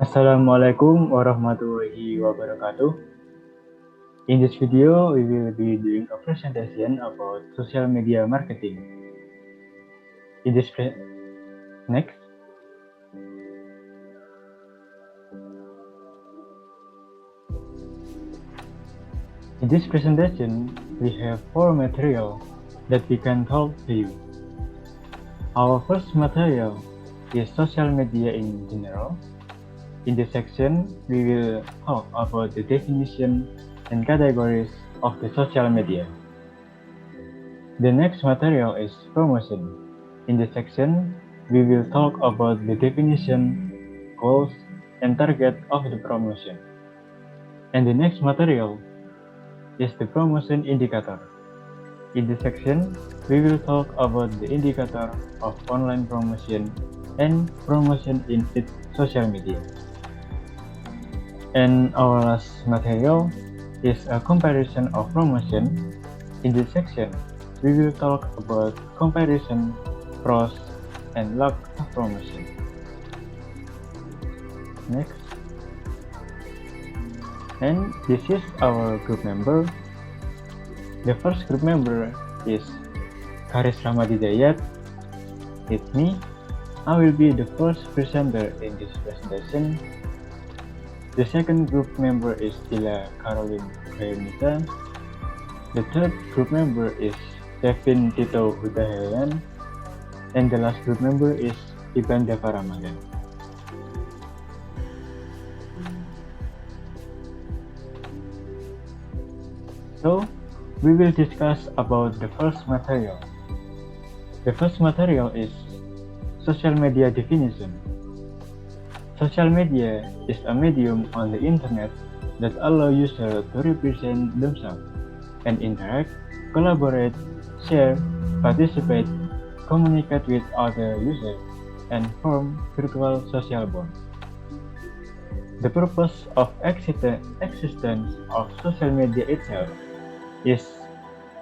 Assalamualaikum warahmatullahi wabarakatuh. In this video, we will be doing a presentation about social media marketing. In this next, in this presentation, we have four material that we can talk to you. Our first material is social media in general. In this section, we will talk about the definition and categories of the social media. The next material is promotion. In this section, we will talk about the definition, goals, and target of the promotion. And the next material is the promotion indicator. In this section, we will talk about the indicator of online promotion and promotion in social media. And our last material is a comparison of promotion. In this section, we will talk about comparison, pros, and lack of promotion. Next. And this is our group member. The first group member is Kharis Hidayat. With me, I will be the first presenter in this presentation. The second group member is Dilla Khairunnisa. The third group member is Tito Hutahaean. And the last group member is Hibban Ramadhan. So, we will discuss about the first material. The first material is social media definition. Social media is a medium on the internet that allow users to represent themselves and interact, collaborate, share, participate, communicate with other users, and form virtual social bonds. The purpose of existence of social media itself is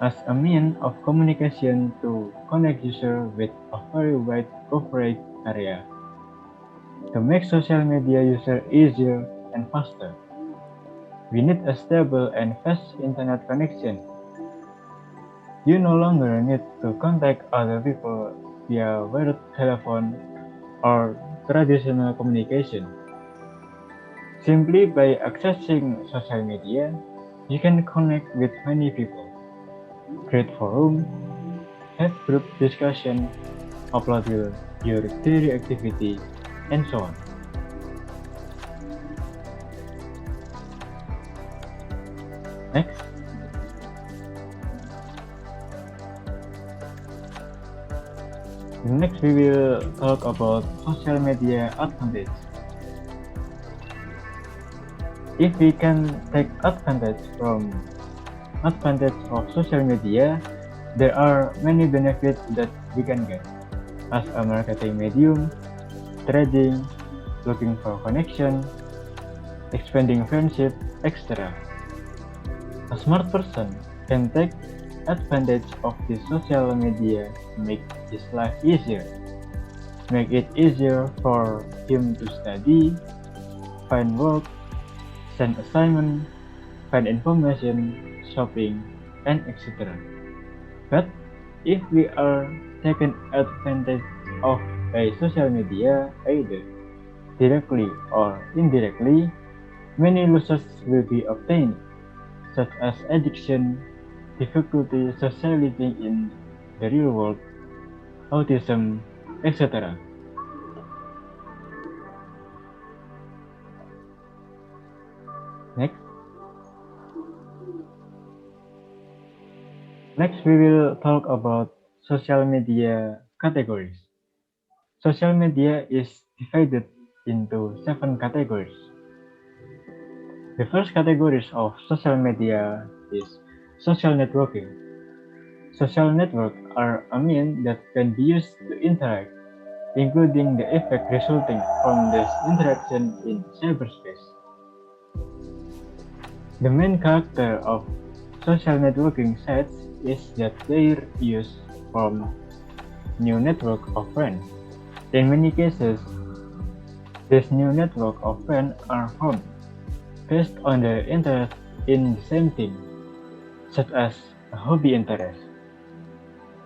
as a means of communication to connect users with a very wide coverage area. To make social media user easier and faster, we need a stable and fast internet connection. You no longer need to contact other people via wired telephone or traditional communication. Simply by accessing social media, you can connect with many people, create forum, have group discussion, upload your daily activity, and so on. Next. Next, we will talk about social media advantage. If we can take advantage of social media, there are many benefits that we can get as a marketing medium, trading, looking for connection, expanding friendship, etc. A smart person can take advantage of the social media to make his life easier. Make it easier for him to study, find work, send assignment, find information, shopping, and etc. But if we are taken advantage of by social media either directly or indirectly, many losses will be obtained, such as addiction, difficulty socializing in the real world, autism, etc. Next. Next, we will talk about social media categories. Social media is divided into 7 categories. The first category of social media is social networking. Social networks are a means that can be used to interact, including the effect resulting from this interaction in cyberspace. The main character of social networking sites is that they use from new network of friends. In many cases, This new network of friends are formed based on their interest in the same thing, such as a hobby interest.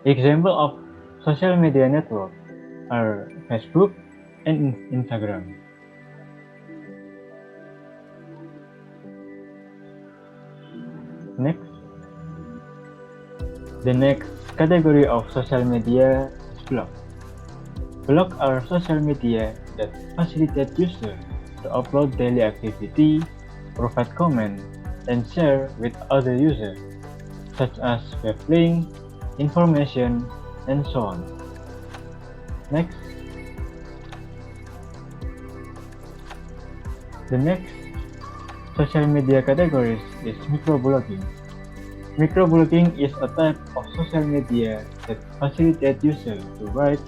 Example of social media network are Facebook and Instagram. Next, the next category of social media is blog. Blogs are social media that facilitate users to upload daily activity, provide comment, and share with other users, such as web link, information, and so on. Next, the next social media categories is microblogging. Microblogging is a type of social media that facilitates users to write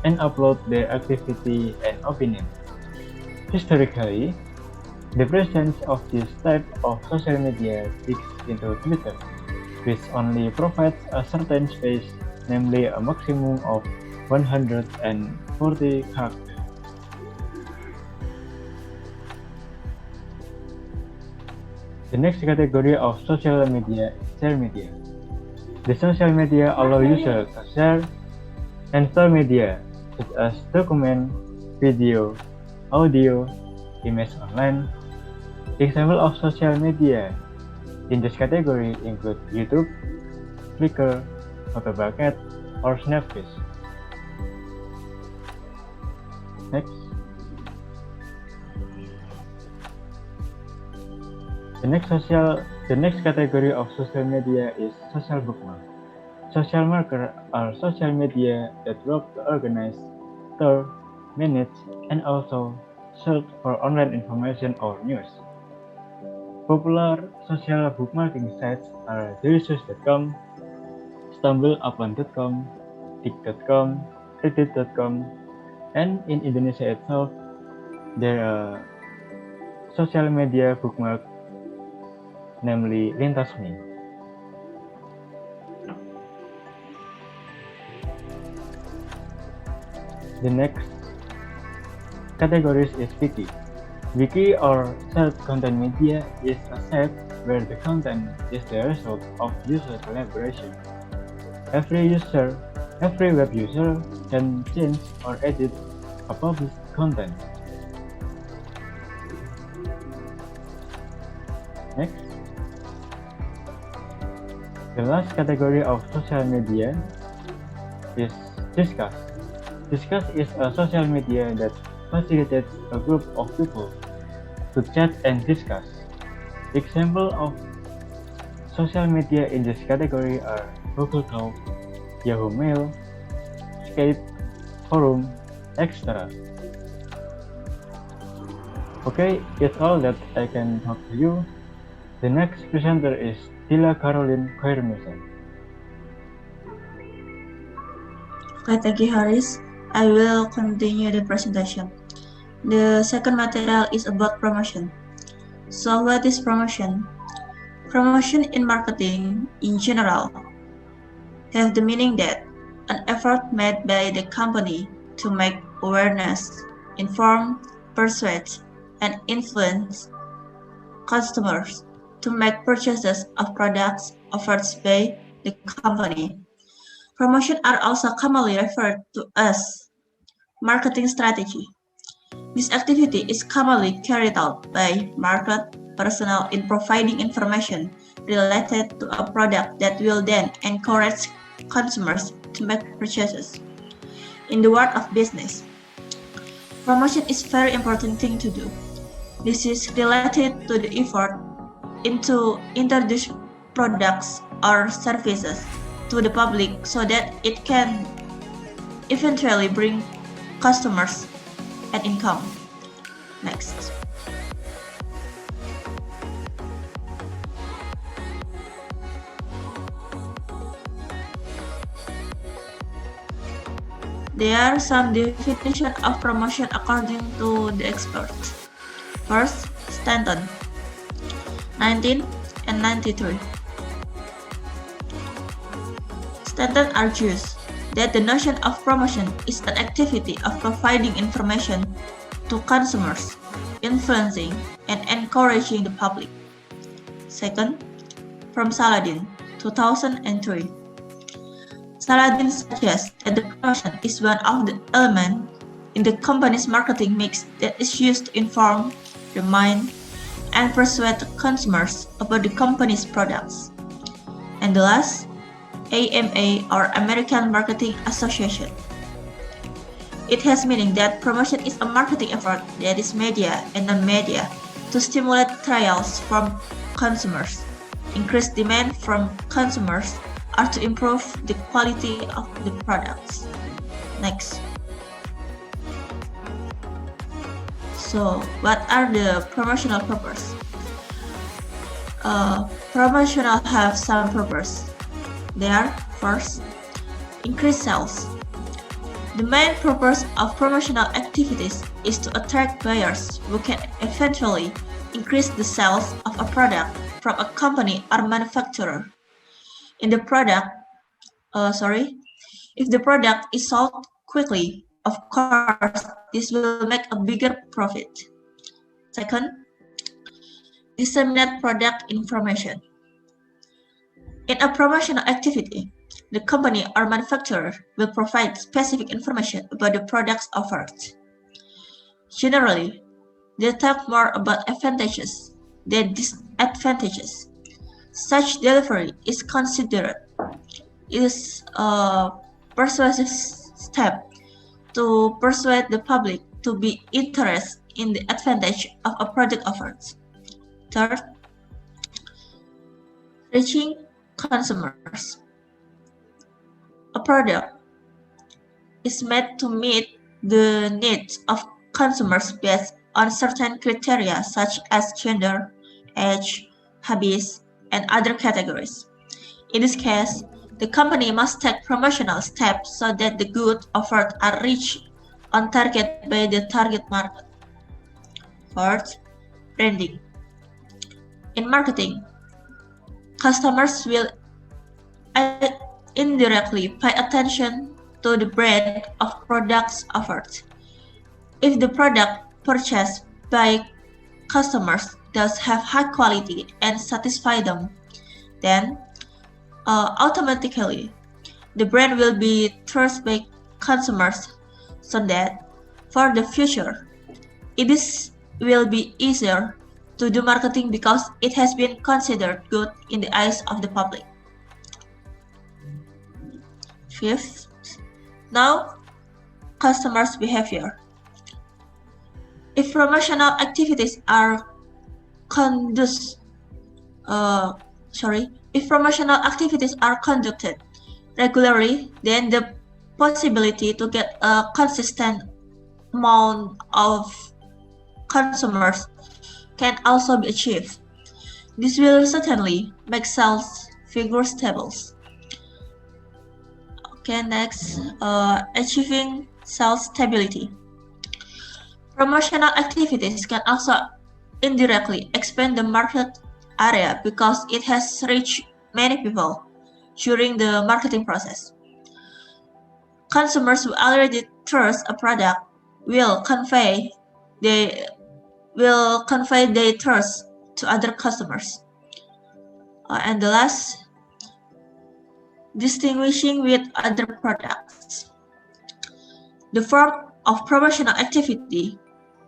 and upload their activity and opinion. Historically, the presence of this type of social media peaks into Twitter, which only provides a certain space, namely a maximum of 140 characters. The next category of social media is share media. The social media allow users to share and store media such as document, video, audio, image online. Example of social media in this category include YouTube, Flickr, Photobucket, or Snapchat. Next. The next category of social media is social bookmark. Social markers are social media that work to organize, store, manage, and also search for online information or news. Popular social bookmarking sites are delicious.com, stumbleupon.com, tik.com, reddit.com, and in Indonesia itself, there are social media bookmark, namely Lintas.me. The next category is wiki. Wiki or shared content media is a site where the content is the result of user collaboration. Every web user can change or edit a published content. Next, the last category of social media is Discuss. Discuss is a social media that facilitates a group of people to chat and discuss. Examples of social media in this category are Google Talk, Yahoo Mail, Skype, Forum, etc. Okay, it's all that I can talk to you. The next presenter is Dilla Khairunnisa. Okay, thank you, Kharis. I will continue the presentation. The second material is about promotion. So what is promotion? Promotion in marketing, in general, have the meaning that an effort made by the company to make awareness, inform, persuade, and influence customers to make purchases of products offered by the company. Promotion are also commonly referred to as marketing strategy. This activity is commonly carried out by market personnel in providing information related to a product that will then encourage consumers to make purchases. In the world of business, promotion is a very important thing to do. This is related to the effort into introduce products or services to the public so that it can eventually bring customers and income. Next. There are some definitions of promotion according to the experts. First, Stanton, 1993. Stanton argues that the notion of promotion is an activity of providing information to consumers, influencing and encouraging the public. Second, from Saladin, 2003. Saladin suggests that the promotion is one of the elements in the company's marketing mix that is used to inform, remind, and persuade consumers about the company's products. And the last, AMA or American Marketing Association. It has meaning that promotion is a marketing effort that is media and non-media to stimulate trials from consumers, increase demand from consumers, or to improve the quality of the products. Next. So, what are the promotional purposes? Promotional have some purpose. They are, first, increase sales. The main purpose of promotional activities is to attract buyers who can eventually increase the sales of a product from a company or manufacturer. If the product is sold quickly, of course, this will make a bigger profit. Second, disseminate product information. In a promotional activity, the company or manufacturer will provide specific information about the products offered. Generally, they talk more about advantages than disadvantages. Such delivery is considered a persuasive step to persuade the public to be interested in the advantage of a product offered. Third, reaching consumers. A product is made to meet the needs of consumers based on certain criteria such as gender, age, hobbies, and other categories. In this case, the company must take promotional steps so that the goods offered are reached on target by the target market. Fourth, branding. In marketing, customers will indirectly pay attention to the brand of products offered. If the product purchased by customers does have high quality and satisfy them, then automatically the brand will be trusted by consumers, so that for the future will be easier to do marketing because it has been considered good in the eyes of the public. Fifth, now customers' behavior. If promotional activities are conducted regularly, then the possibility to get a consistent amount of consumers can also be achieved. This will certainly make sales figures stable. Okay, next, achieving sales stability. Promotional activities can also indirectly expand the market area because it has reached many people during the marketing process. Consumers who already trust a product will convey their trust to other customers. And the last, distinguishing with other products. The form of promotional activity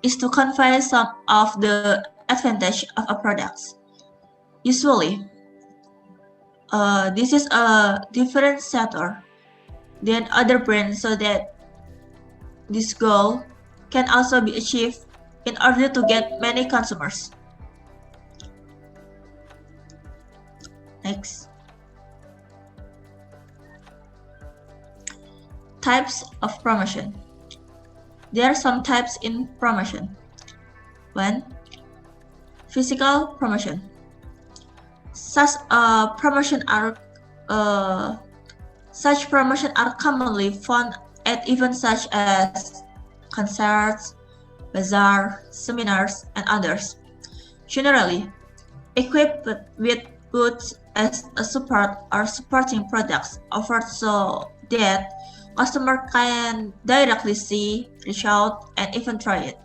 is to convey some of the advantage of a product. Usually, this is a differentiator than other brands so that this goal can also be achieved in order to get many consumers. Next. Types of promotion. There are some types in promotion. 1. Physical promotion. Such promotion are commonly found at events such as concerts, bazaar, seminars, and others. Generally, equipped with goods as a support or supporting products offered so that customer can directly see, reach out, and even try it.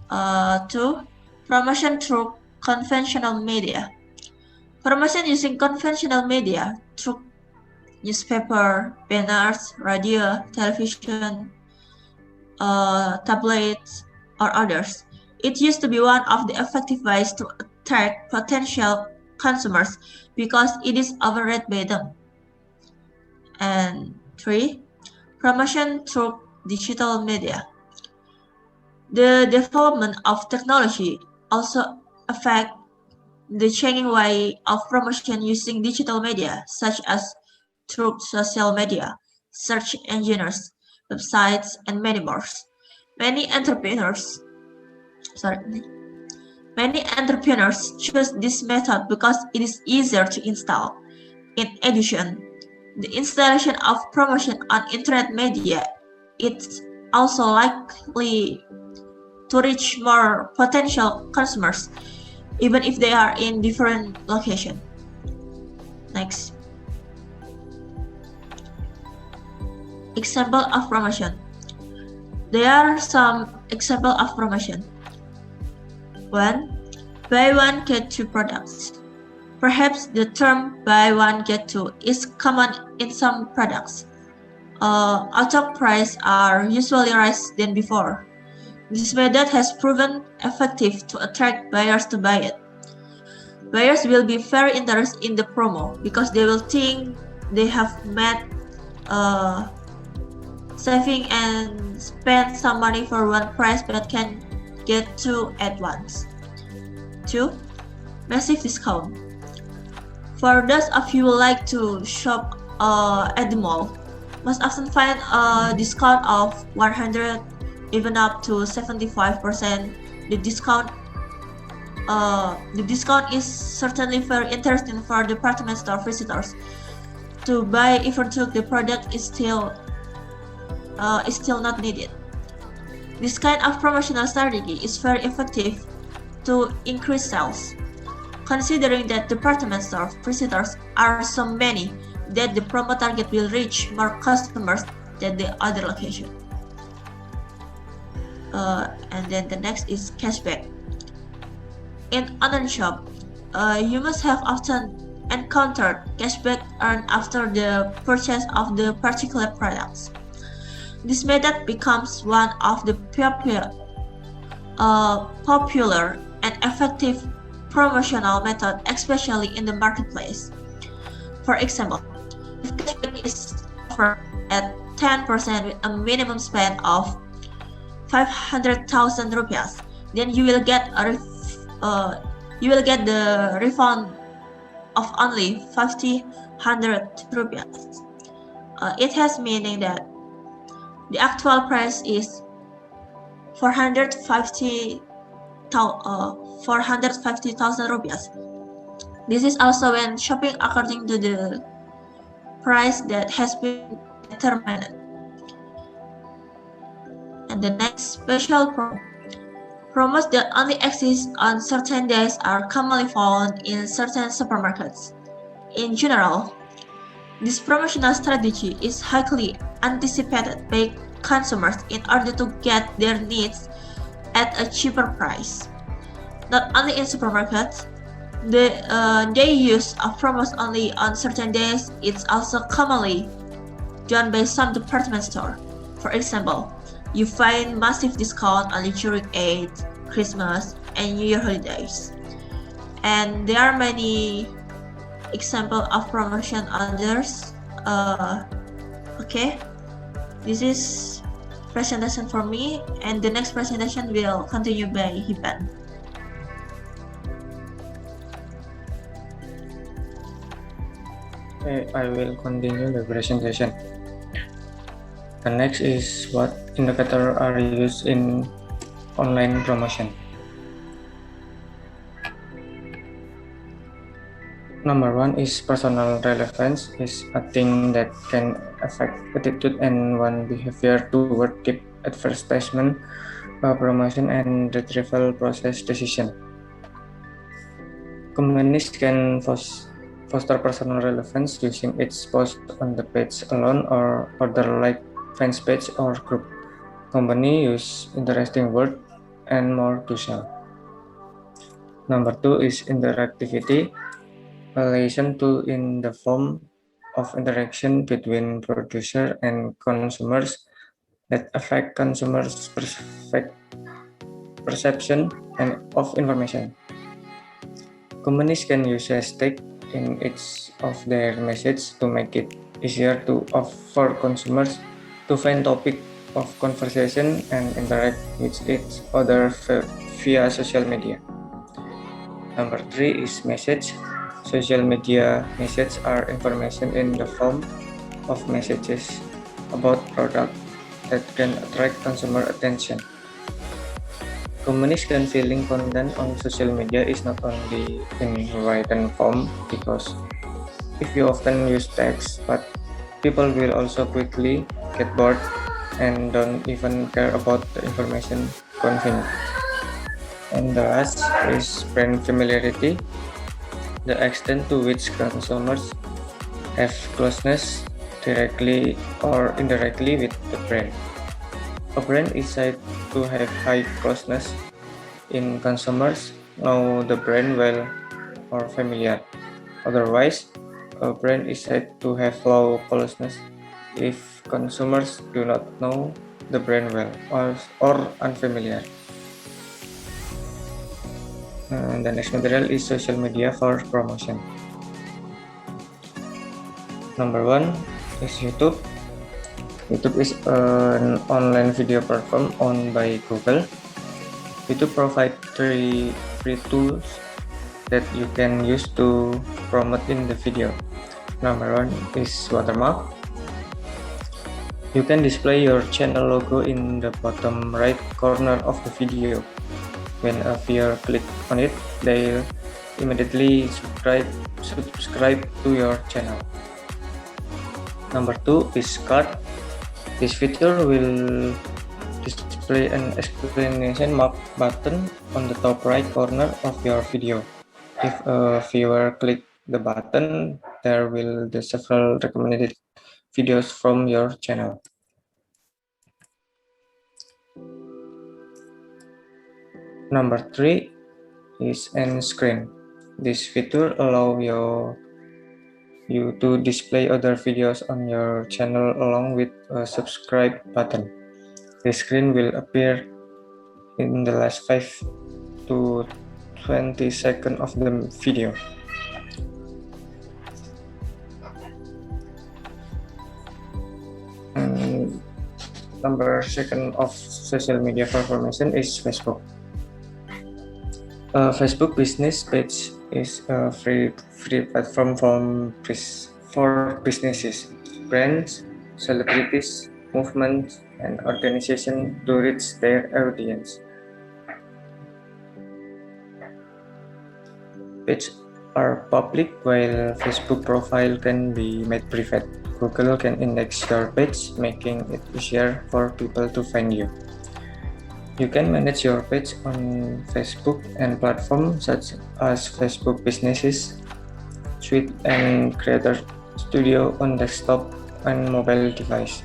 2. Promotion through conventional media. Promotion using conventional media through newspaper, banners, radio, television, tablets, or others. It used to be one of the effective ways to attract potential consumers because it is overread by them. And 3. Promotion through digital media. The development of technology also affect the changing way of promotion using digital media, such as through social media, search engines, websites, and many more. Many entrepreneurs choose this method because it is easier to install. In addition, the installation of promotion on internet media is also likely to reach more potential consumers, even if they are in different locations. Next. Example of promotion. There are some examples of promotion. 1. Buy one get two products. Perhaps the term buy one get two is common in some products. Auto prices are usually raised than before. This method has proven effective to attract buyers to buy it. Buyers will be very interested in the promo because they will think they have made saving and spend some money for one price but can get two at once. 2. Massive discount. For those of you who like to shop at the mall, most often find a discount of 100, even up to 75%. The discount is certainly very interesting for department store visitors to buy, even though the product is still not needed. This kind of promotional strategy is very effective to increase sales, considering that department store visitors are so many that the promo target will reach more customers than the other location. And then the next is cashback. In online shop, you must have often encountered cashback earned after the purchase of the particular products. This method becomes one of the popular and effective promotional method, especially in the marketplace. For example, if cashback is offered at 10% with a minimum spend of 500,000 rupiahs, then you will get the refund of only 500 rupiahs. It has meaning that the actual price is 450,000 rupiahs. This is also when shopping according to the price that has been determined. And the next, special promos that only exist on certain days are commonly found in certain supermarkets. In general, this promotional strategy is highly anticipated by consumers in order to get their needs at a cheaper price. Not only in supermarkets, the use of promos only on certain days is also commonly done by some department stores. For example, you find massive discount only during Eid, Christmas, and New Year holidays. And there are many examples of promotion others. Okay, this is presentation for me, and the next presentation will continue by Hibban. Okay, I will continue the presentation. The next is what indicators are used in online promotion. Number 1 is personal relevance, is a thing that can affect attitude and one behavior toward keep advertisement, promotion, and retrieval process decision. Companies can foster personal relevance using its post on the page alone or other like fans page or group. Company use interesting word, and more to sell. Number 2 is interactivity, a liaison tool in the form of interaction between producer and consumers that affect consumers' perception and of information. Companies can use hashtag in each of their messages to make it easier for consumers to find topic of conversation and interact with each other via social media. Number 3 is message. Social media messages are information in the form of messages about product that can attract consumer attention. Companies can feeling content on social media is not only in written form, because if you often use text, but people will also quickly get bored and don't even care about the information content. And the last is brand familiarity, the extent to which consumers have closeness directly or indirectly with the brand. A brand is said to have high closeness in consumers know the brand well or familiar. Otherwise, a brand is said to have low closeness if consumers do not know the brand well or unfamiliar. The next material is social media for promotion. Number 1 is YouTube. YouTube is an online video platform owned by Google. YouTube provides 3 free tools that you can use to promote in the video. Number 1 is watermark. You can display your channel logo in the bottom right corner of the video. When a viewer clicks on it, they'll immediately subscribe to your channel. Number 2 is card. This feature will display an explanation mark button on the top right corner of your video. If a viewer clicks the button, there will be several recommended videos from your channel. Number 3 is end screen. This feature allows you to display other videos on your channel along with a subscribe button. The screen will appear in the last 5 to 20 seconds of the video. And number 2 of social media information is Facebook. Facebook business page is a free platform for businesses, brands, celebrities, movements, and organizations to reach their audience. Pages are public, while Facebook profile can be made private. Google can index your page, making it easier for people to find you. You can manage your page on Facebook and platforms such as Facebook Businesses, Suite, and Creator Studio on desktop and mobile device.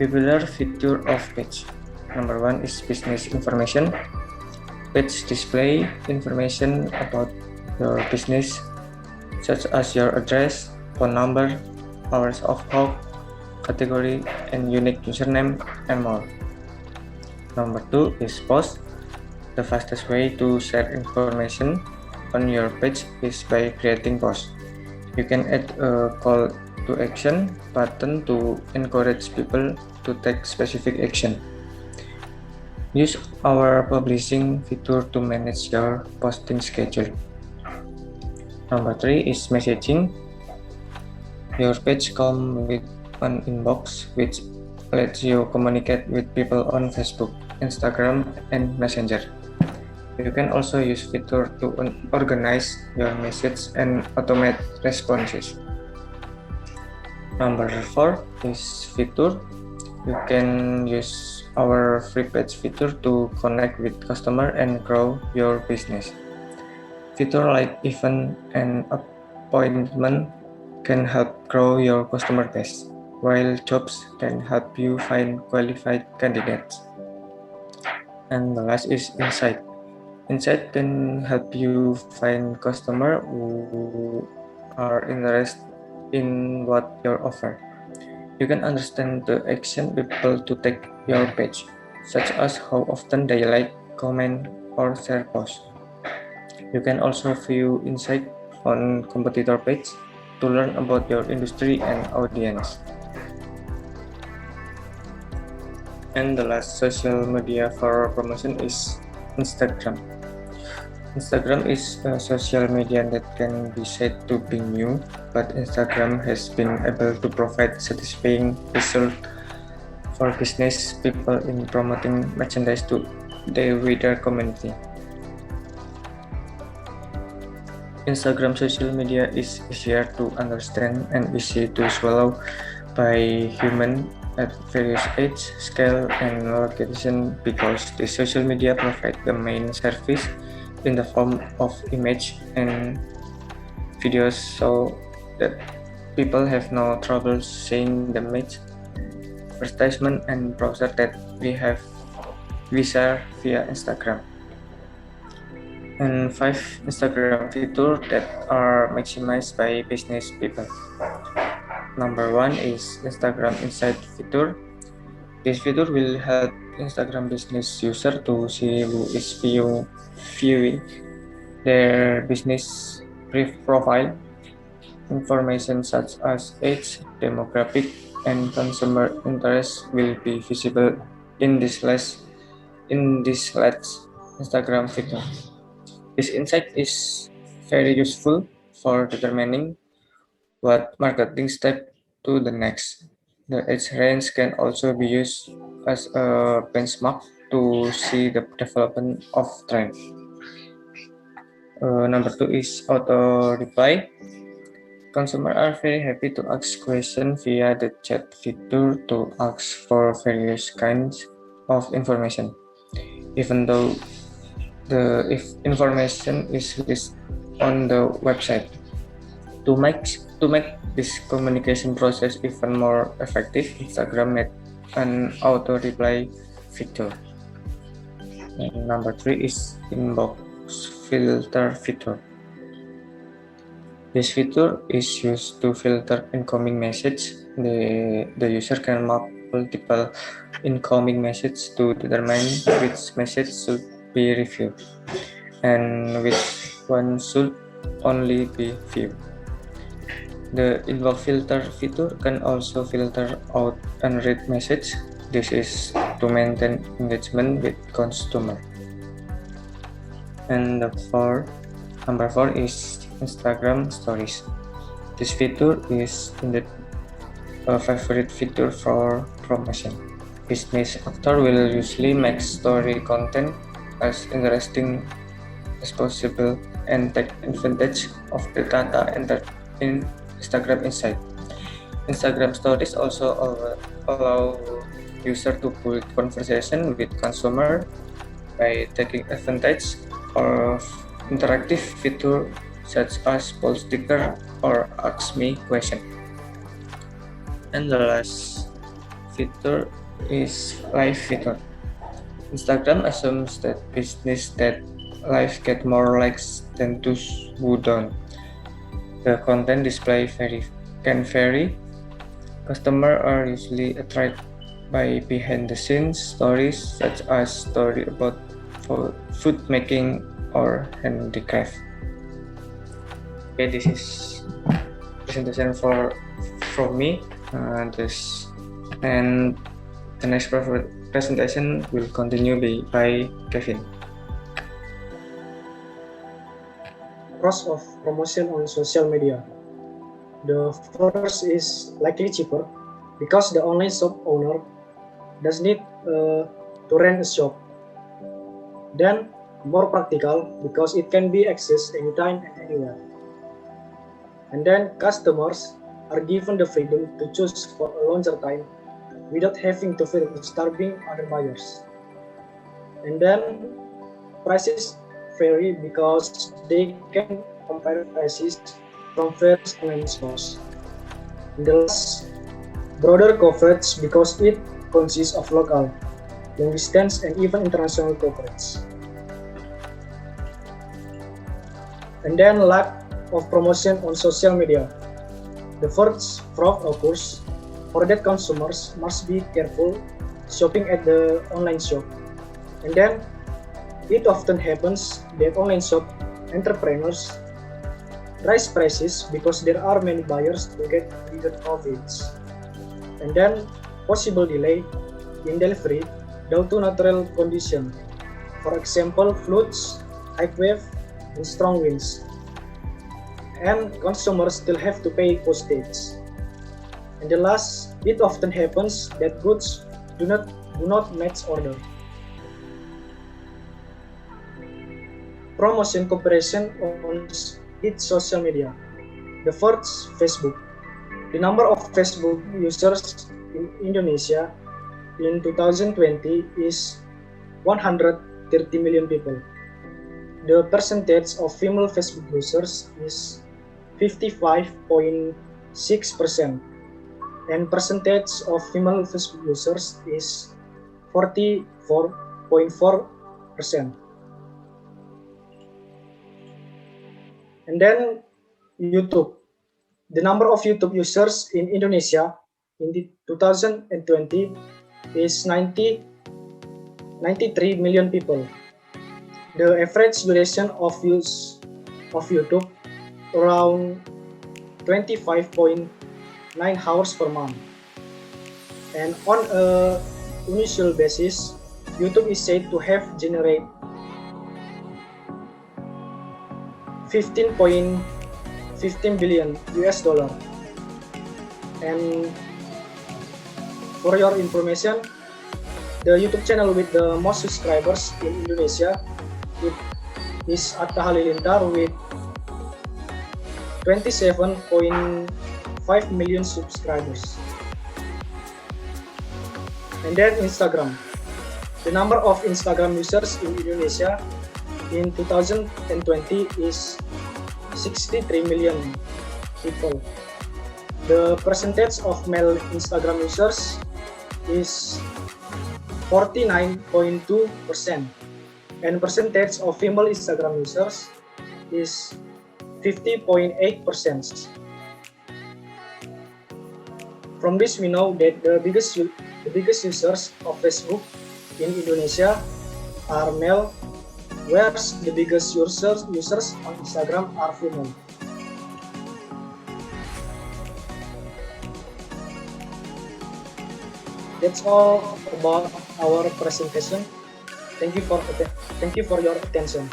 Popular feature of page. Number 1 is business information. Page display information about your business, such as your address, phone number, hours of work, category, and unique username, and more. Number 2 is post. The fastest way to share information on your page is by creating posts. You can add a call to action button to encourage people to take specific action. Use our publishing feature to manage your posting schedule. Number 3 is messaging. Your page comes with an inbox which lets you communicate with people on Facebook, Instagram, and Messenger. You can also use feature to organize your message and automate responses. Number 4 is feature. You can use our free page feature to connect with customer and grow your business. Feature like event and appointment can help grow your customer base, while jobs can help you find qualified candidates. And the last is insight. Insight can help you find customers who are interested in what you offer. You can understand the action people to take your page, such as how often they like, comment, or share posts. You can also view insight on competitor page to learn about your industry and audience. And the last social media for promotion is Instagram. Instagram is a social media that can be said to be new, but Instagram has been able to provide satisfying results for business people in promoting merchandise to their wider community. Instagram social media is easier to understand and easy to swallow by humans at various age, scale, and location because the social media provide the main service in the form of image and videos so that people have no trouble seeing the image, advertisement, and browser that we share via Instagram. And 5 Instagram features that are maximized by business people. Number 1 is Instagram Insight feature. This feature will help Instagram business user to see who is viewing their business brief profile. Information such as age, demographic, and consumer interest will be visible in this last Instagram feature. This insight is very useful for determining what marketing step to the next. The age range can also be used as a benchmark to see the development of trend. Number 2 is auto reply. Consumers are very happy to ask questions via the chat feature to ask for various kinds of information, even though if information is listed on the website. To make this communication process even more effective, Instagram made an auto reply feature. And number 3 is inbox filter feature. This feature is used to filter incoming message. The user can mark multiple incoming messages to determine which message should be reviewed and which one should only be viewed. The inbox filter feature can also filter out unread message. This is to maintain engagement with consumer. And number 4 is Instagram Stories. This feature is indeed a favorite feature for promotion. Business actor will usually make story content as interesting as possible and take advantage of the data entered in Instagram Insight. Instagram Stories also allow user to build conversation with consumer by taking advantage of interactive feature such as poll sticker or ask me question. And the last feature is live feature. Instagram assumes that business that live get more likes than those who don't. The content display can vary. Customers are usually attracted by behind-the-scenes stories such as story about food making or handicraft. Okay, this is presentation from me. And the next presentation will continue by Kevin. Cost of promotion on social media. The first is likely cheaper because the online shop owner does need to rent a shop. Then more practical because it can be accessed anytime and anywhere. And then customers are given the freedom to choose for a longer time without having to feel disturbing other buyers. And then prices vary because they can compare prices from various online stores. And the last, broader coverage because it consists of local, long distance, and even international coverage. And then lack of promotion on social media. The first fraud occurs for that consumers must be careful shopping at the online shop. And then it often happens that online shop entrepreneurs raise prices because there are many buyers to get bigger profits. And then possible delay in delivery due to natural condition. For example, floods, high wave, and strong winds. And consumers still have to pay postage. And the last, it often happens that goods do not match order. Promotion comparison on its social media. The first, Facebook. The number of Facebook users in Indonesia in 2020 is 130 million people. The percentage of female Facebook users is 55.6%, and percentage of female Facebook users is 44.4%. And then YouTube. The number of YouTube users in Indonesia in 2020 is 93 million people. The average duration of use of YouTube around 25.9 hours per month. And on a initial basis, YouTube is said to have generated 15 billion US dollar. And for your information, the YouTube channel with the most subscribers in Indonesia is Hutahaean with 27.5 million subscribers. And then Instagram. The number of Instagram users in Indonesia in 2020 is 63 million people. The percentage of male Instagram users is 49.2%, and percentage of female Instagram users is 50.8%. From this, we know that the biggest users of Facebook in Indonesia are male, whereas the biggest users on Instagram are female. That's all about our presentation. Thank you for your attention.